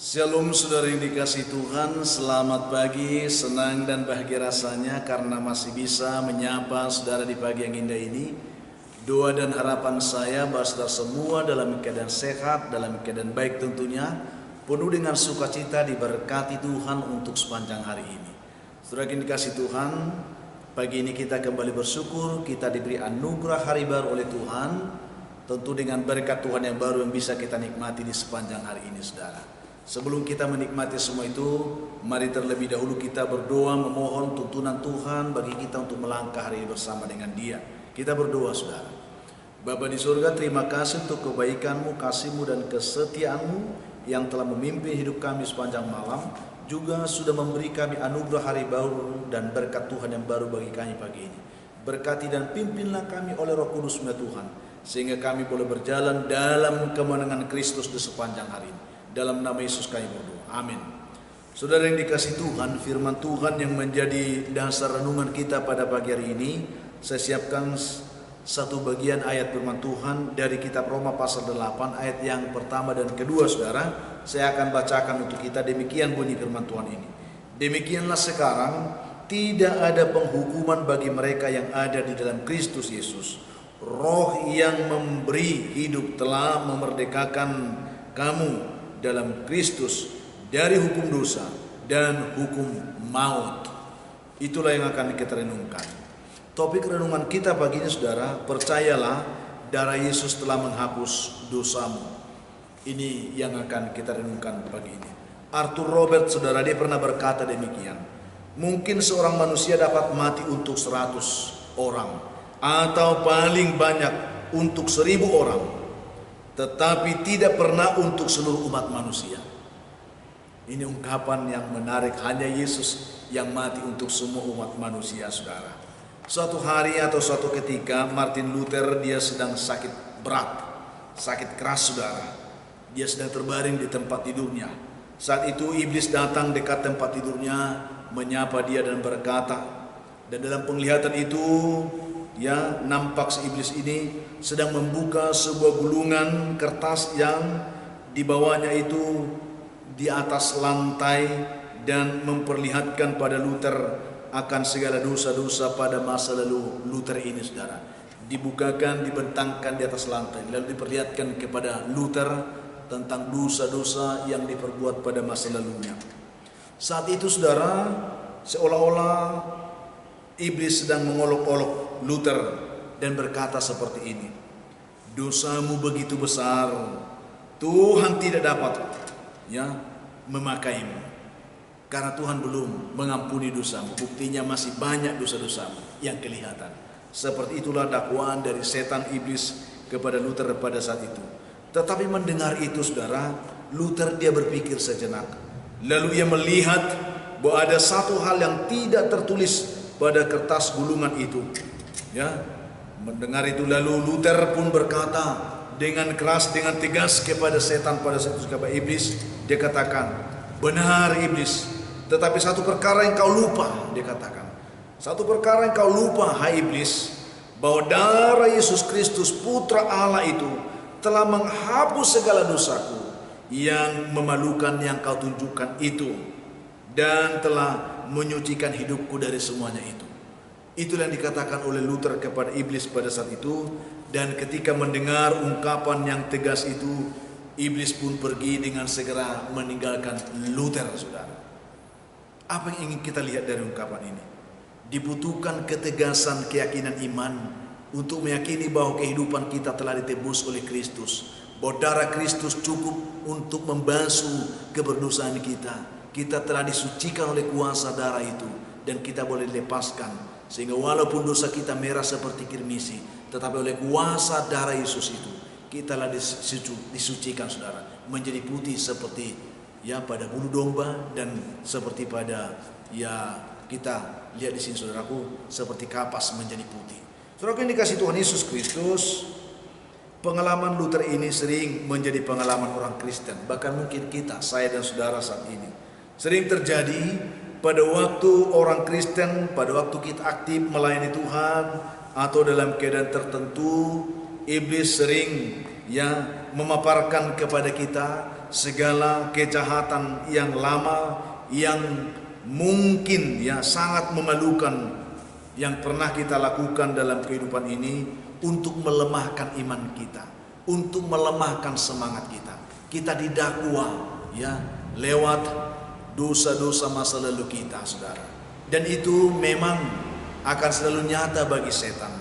Shalom saudara yang dikasihi Tuhan, selamat pagi, senang dan bahagia rasanya karena masih bisa menyapa saudara di pagi yang indah ini. Doa dan harapan saya bahwa saudara semua dalam keadaan sehat, dalam keadaan baik tentunya, penuh dengan sukacita diberkati Tuhan untuk sepanjang hari ini. Saudara yang dikasihi Tuhan, pagi ini kita kembali bersyukur, kita diberi anugerah hari baru oleh Tuhan, tentu dengan berkat Tuhan yang baru yang bisa kita nikmati di sepanjang hari ini saudara. Sebelum kita menikmati semua itu, mari terlebih dahulu kita berdoa memohon tuntunan Tuhan bagi kita untuk melangkah hari ini bersama dengan Dia. Kita berdoa saudara. Bapa di surga, terima kasih untuk kebaikan-Mu, kasih-Mu dan kesetiaan-Mu yang telah memimpin hidup kami sepanjang malam. Juga sudah memberi kami anugerah hari baru dan berkat Tuhan yang baru bagi kami pagi ini. Berkati dan pimpinlah kami oleh Roh Kudus-Mu Tuhan, sehingga kami boleh berjalan dalam kemenangan Kristus di sepanjang hari ini. Dalam nama Yesus kami berdoa. Amin. Saudara yang dikasihi Tuhan, firman Tuhan yang menjadi dasar renungan kita pada pagi hari ini, saya siapkan satu bagian ayat firman Tuhan dari kitab Roma pasal 8 ayat yang pertama dan kedua saudara. Saya akan bacakan untuk kita, demikian bunyi firman Tuhan ini. Demikianlah sekarang tidak ada penghukuman bagi mereka yang ada di dalam Kristus Yesus. Roh yang memberi hidup telah memerdekakan kamu dalam Kristus dari hukum dosa dan hukum maut. Itulah yang akan kita renungkan. Topik renungan kita pagi ini saudara, percayalah darah Yesus telah menghapus dosamu. Ini yang akan kita renungkan pagi ini. Arthur Robert saudara, dia pernah berkata demikian. Mungkin seorang manusia dapat mati untuk 100 orang atau paling banyak untuk 1000 orang, tetapi tidak pernah untuk seluruh umat manusia. Ini ungkapan yang menarik, hanya Yesus yang mati untuk semua umat manusia saudara. Suatu hari atau suatu ketika Martin Luther dia sedang sakit berat, sakit keras saudara. Dia sedang terbaring di tempat tidurnya. Saat itu iblis datang dekat tempat tidurnya, menyapa dia dan berkata, dan dalam penglihatan itu ya nampak si iblis ini sedang membuka sebuah gulungan kertas yang di bawahnya itu di atas lantai dan memperlihatkan pada Luther akan segala dosa-dosa pada masa lalu Luther ini saudara. Dibukakan, dibentangkan di atas lantai, lalu diperlihatkan kepada Luther tentang dosa-dosa yang diperbuat pada masa lalunya. Saat itu saudara, seolah-olah iblis sedang mengolok-olok Luther dan berkata seperti ini, dosamu begitu besar, Tuhan tidak dapat memakaimu karena Tuhan belum mengampuni dosamu. Buktinya masih banyak dosa-dosamu yang kelihatan. Seperti itulah dakwaan dari setan iblis kepada Luther pada saat itu. Tetapi mendengar itu saudara, Luther dia berpikir sejenak. Lalu ia melihat bahwa ada satu hal yang tidak tertulis pada kertas gulungan itu. Ya, mendengar itu lalu Luther pun berkata dengan keras, dengan tegas kepada setan pada saat itu, kepada iblis. Dia katakan, benar iblis, tetapi satu perkara yang kau lupa. Dia katakan, satu perkara yang kau lupa hai iblis, bahwa darah Yesus Kristus putra Allah itu telah menghapus segala dosaku yang memalukan yang kau tunjukkan itu, dan telah menyucikan hidupku dari semuanya itu. Itulah yang dikatakan oleh Luther kepada iblis pada saat itu. Dan ketika mendengar ungkapan yang tegas itu, iblis pun pergi dengan segera meninggalkan Luther saudara. Apa yang ingin kita lihat dari ungkapan ini? Dibutuhkan ketegasan keyakinan iman untuk meyakini bahwa kehidupan kita telah ditebus oleh Kristus, bahwa darah Kristus cukup untuk membasuh keberdosaan kita. Kita telah disucikan oleh kuasa darah itu, dan kita boleh dilepaskan, sehingga walaupun dosa kita merah seperti kirmisi, tetapi oleh kuasa darah Yesus itu kita telah disucikan saudara, menjadi putih seperti pada bulu domba, dan seperti pada kita lihat di sini saudaraku, seperti kapas menjadi putih. Saudara yang dikasihi Tuhan Yesus Kristus, pengalaman Luther ini sering menjadi pengalaman orang Kristen. Bahkan mungkin kita, saya dan saudara saat ini, sering terjadi pada waktu orang Kristen, pada waktu kita aktif melayani Tuhan atau dalam keadaan tertentu, iblis sering ya memaparkan kepada kita segala kejahatan yang lama yang mungkin ya sangat memalukan yang pernah kita lakukan dalam kehidupan ini, untuk melemahkan iman kita, untuk melemahkan semangat kita. Kita didakwa ya lewat dosa-dosa masa lalu kita, saudara. Dan itu memang akan selalu nyata bagi setan.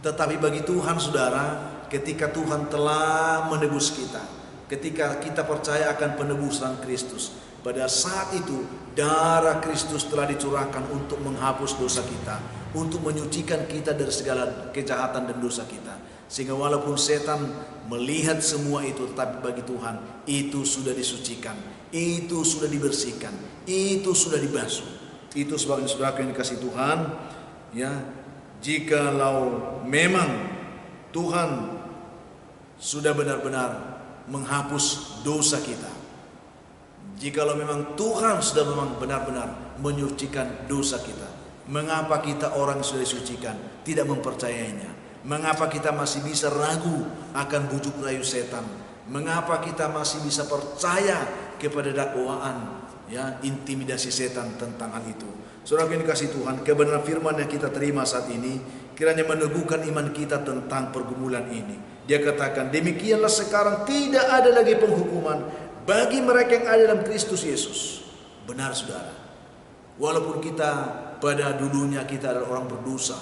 Tetapi bagi Tuhan, saudara, ketika Tuhan telah menebus kita, ketika kita percaya akan penebusan Kristus, pada saat itu darah Kristus telah dicurahkan untuk menghapus dosa kita, untuk menyucikan kita dari segala kejahatan dan dosa kita. Sehingga walaupun setan melihat semua itu, tetapi bagi Tuhan itu sudah disucikan, itu sudah dibersihkan, itu sudah dibasuh. Itu sebabnya saudara yang dikasih Tuhan, ya, jikalau memang Tuhan sudah benar-benar menghapus dosa kita, jikalau memang Tuhan sudah memang benar-benar menyucikan dosa kita, mengapa kita orang yang sudah disucikan tidak mempercayainya? Mengapa kita masih bisa ragu akan bujuk rayu setan? Mengapa kita masih bisa percaya kepada dakwaan, ya, intimidasi setan tentang hal itu? Saudara yang dikasih Tuhan, kebenaran firman yang kita terima saat ini kiranya meneguhkan iman kita tentang pergumulan ini. Dia katakan, demikianlah sekarang tidak ada lagi penghukuman bagi mereka yang ada dalam Kristus Yesus. Benar, saudara. Walaupun kita pada dulunya kita adalah orang berdosa,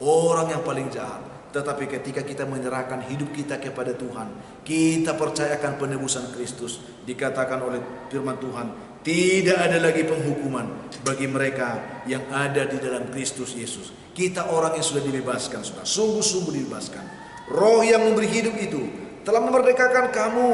orang yang paling jahat, tetapi ketika kita menyerahkan hidup kita kepada Tuhan, kita percayakan penebusan Kristus, dikatakan oleh firman Tuhan, tidak ada lagi penghukuman bagi mereka yang ada di dalam Kristus Yesus. Kita orang yang sudah dibebaskan, saudara, sungguh-sungguh dibebaskan. Roh yang memberi hidup itu telah memerdekakan kamu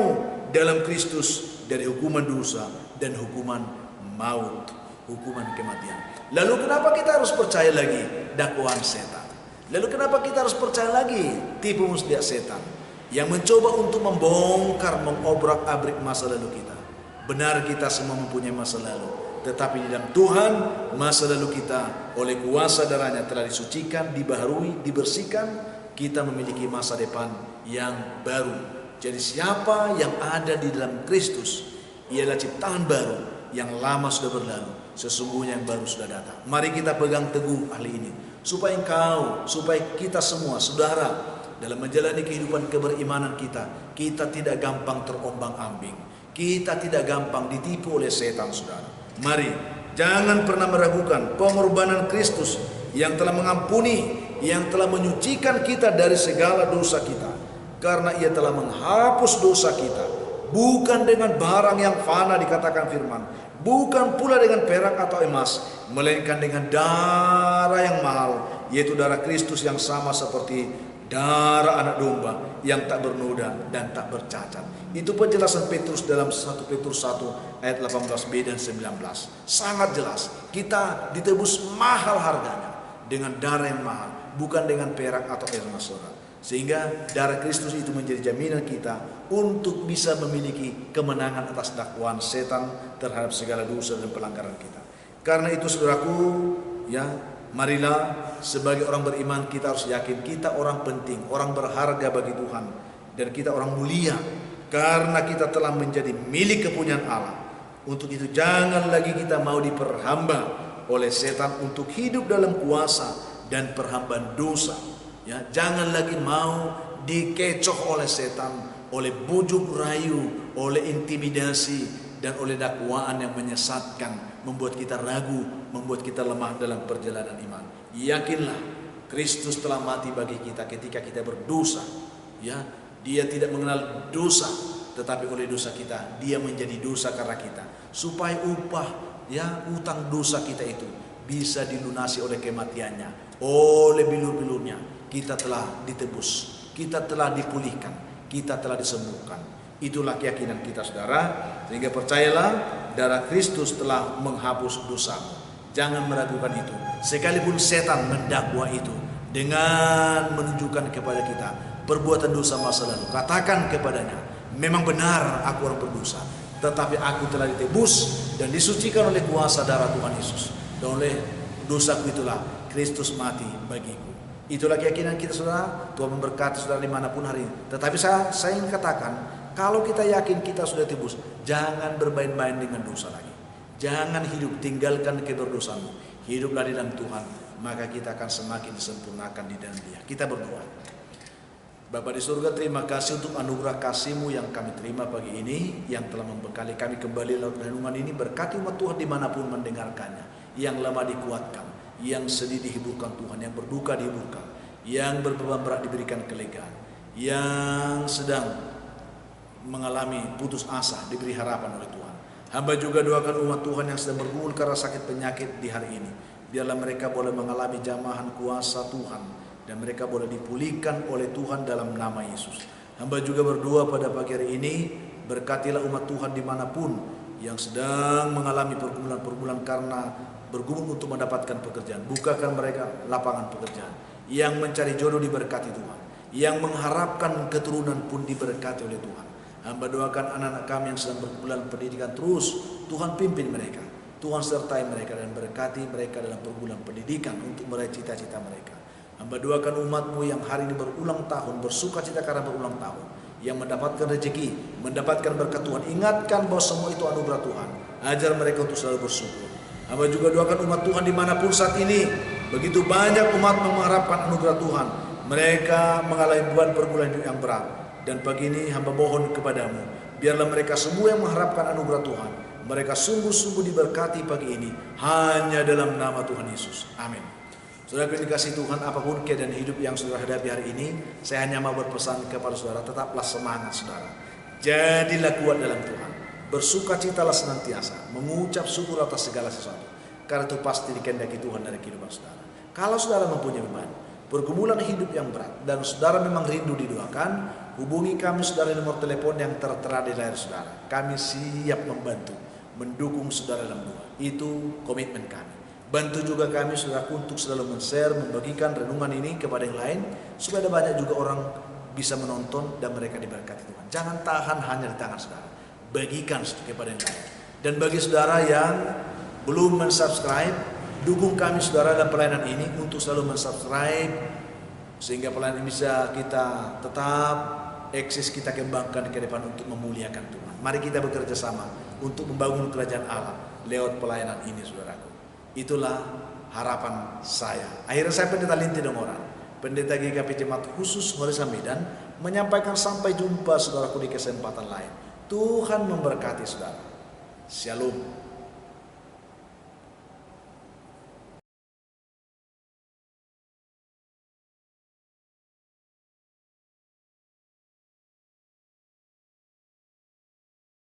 dalam Kristus dari hukuman dosa dan hukuman maut, hukuman kematian. Lalu kenapa kita harus percaya lagi dakwaan setan? Lalu kenapa kita harus percaya lagi tipu muslihat setan yang mencoba untuk membongkar, mengobrak-abrik masa lalu kita? Benar, kita semua mempunyai masa lalu, tetapi di dalam Tuhan masa lalu kita oleh kuasa darahnya telah disucikan, dibaharui, dibersihkan. Kita memiliki masa depan yang baru. Jadi siapa yang ada di dalam Kristus ialah ciptaan baru, yang lama sudah berlalu, sesungguhnya yang baru sudah datang. Mari kita pegang teguh hal ini, supaya supaya kita semua, saudara, dalam menjalani kehidupan keberimanan kita, kita tidak gampang terombang-ambing, kita tidak gampang ditipu oleh setan, saudara. Mari, jangan pernah meragukan pengorbanan Kristus yang telah mengampuni, yang telah menyucikan kita dari segala dosa kita. Karena ia telah menghapus dosa kita, bukan dengan barang yang fana, dikatakan firman, bukan pula dengan perak atau emas, melainkan dengan darah yang mahal, yaitu darah Kristus yang sama seperti darah anak domba yang tak bernoda dan tak bercacat. Itu penjelasan Petrus dalam 1 Petrus 1 ayat 18b dan 19. Sangat jelas, kita ditebus mahal harganya dengan darah yang mahal, bukan dengan perak atau emas, saudara. Sehingga darah Kristus itu menjadi jaminan kita untuk bisa memiliki kemenangan atas dakwaan setan terhadap segala dosa dan pelanggaran kita. Karena itu, saudaraku, ya, marilah sebagai orang beriman kita harus yakin kita orang penting, orang berharga bagi Tuhan, dan kita orang mulia karena kita telah menjadi milik kepunyaan Allah. Untuk itu jangan lagi kita mau diperhamba oleh setan untuk hidup dalam kuasa dan perhambaan dosa. Ya, jangan lagi mau dikecoh oleh setan, oleh bujuk rayu, oleh intimidasi, dan oleh dakwaan yang menyesatkan, membuat kita ragu, membuat kita lemah dalam perjalanan iman. Yakinlah, Kristus telah mati bagi kita ketika kita berdosa. Ya, Dia tidak mengenal dosa, tetapi oleh dosa kita Dia menjadi dosa karena kita, supaya upah, ya, utang dosa kita itu bisa dilunasi oleh kematiannya, oleh bilur-bilurnya. Kita telah ditebus, kita telah dipulihkan, kita telah disembuhkan. Itulah keyakinan kita, saudara. Sehingga percayalah, darah Kristus telah menghapus dosamu. Jangan meragukan itu. Sekalipun setan mendakwa itu dengan menunjukkan kepada kita perbuatan dosa masa lalu, katakan kepadanya, memang benar aku orang berdosa, tetapi aku telah ditebus dan disucikan oleh kuasa darah Tuhan Yesus. Dan oleh dosaku itulah Kristus mati bagiku. Itulah keyakinan kita saudara. Tuhan memberkati saudara dimanapun hari ini. Tetapi saya ingin katakan, kalau kita yakin kita sudah tebus, jangan bermain-main dengan dosa lagi. Jangan hidup, tinggalkan keberdosaanmu. Hiduplah di dalam Tuhan, maka kita akan semakin disempurnakan di dalam Dia. Kita berdoa. Bapa di surga, terima kasih untuk anugerah kasih-Mu yang kami terima pagi ini, yang telah membekali kami kembali lewat renungan ini. Berkati umat Tuhan dimanapun mendengarkannya. Yang lemah dikuatkan, yang sedih dihiburkan Tuhan, yang berduka dihiburkan, yang berbeban berat diberikan kelegaan, yang sedang mengalami putus asa diberi harapan oleh Tuhan. Hamba juga doakan umat Tuhan yang sedang bergumul karena sakit penyakit di hari ini. Biarlah mereka boleh mengalami jamahan kuasa Tuhan, dan mereka boleh dipulihkan oleh Tuhan dalam nama Yesus. Hamba juga berdoa pada pagi hari ini, berkatilah umat Tuhan dimanapun yang sedang mengalami pergumulan-pergumulan karena bergumul untuk mendapatkan pekerjaan. Bukakan mereka lapangan pekerjaan. Yang mencari jodoh diberkati Tuhan, yang mengharapkan keturunan pun diberkati oleh Tuhan. Hamba doakan anak-anak kami yang sedang bergumulan pendidikan, terus Tuhan pimpin mereka, Tuhan sertai mereka, dan berkati mereka dalam pergumulan pendidikan untuk meraih cita-cita mereka. Hamba doakan umat-Mu yang hari ini berulang tahun, bersuka cita karena berulang tahun, yang mendapatkan rezeki, mendapatkan berkat Tuhan. Ingatkan bahwa semua itu anugerah Tuhan. Ajar mereka untuk selalu bersyukur. Hamba juga doakan umat Tuhan dimanapun saat ini. Begitu banyak umat mengharapkan anugerah Tuhan. Mereka mengalami beban pergumulan hidup yang berat. Dan pagi ini hamba mohon kepadamu, biarlah mereka semua yang mengharapkan anugerah Tuhan, mereka sungguh-sungguh diberkati pagi ini, hanya dalam nama Tuhan Yesus. Amin. Saudara yang dikasihi Tuhan, apapun keadaan hidup yang saudara hadapi hari ini, saya hanya mau berpesan kepada saudara, tetaplah semangat saudara. Jadilah kuat dalam Tuhan. Bersukacitalah senantiasa, mengucap syukur atas segala sesuatu, karena itu pasti dikehendaki Tuhan dari kehidupan saudara. Kalau saudara mempunyai beban, pergumulan hidup yang berat, dan saudara memang rindu didoakan, hubungi kami saudara di nomor telepon yang tertera di layar saudara. Kami siap membantu, mendukung saudara dalam doa. Itu komitmen kami. Bantu juga kami saudara untuk selalu men-share, membagikan renungan ini kepada yang lain, supaya ada banyak juga orang bisa menonton dan mereka diberkati Tuhan. Jangan tahan hanya di tangan saudara, bagikan kepada yang lain. Dan bagi saudara yang belum men-subscribe, dukung kami saudara dalam pelayanan ini untuk selalu men-subscribe, sehingga pelayanan ini bisa kita tetap eksis, kita kembangkan ke depan untuk memuliakan Tuhan. Mari kita bekerja sama untuk membangun kerajaan Allah lewat pelayanan ini saudaraku. Itulah harapan saya. Akhirnya saya Pendeta Linti Dongoran, Pendeta GKP Jemaat Khusus Horesa Medan, menyampaikan sampai jumpa saudaraku di kesempatan lain. Tuhan memberkati saudara. Shalom.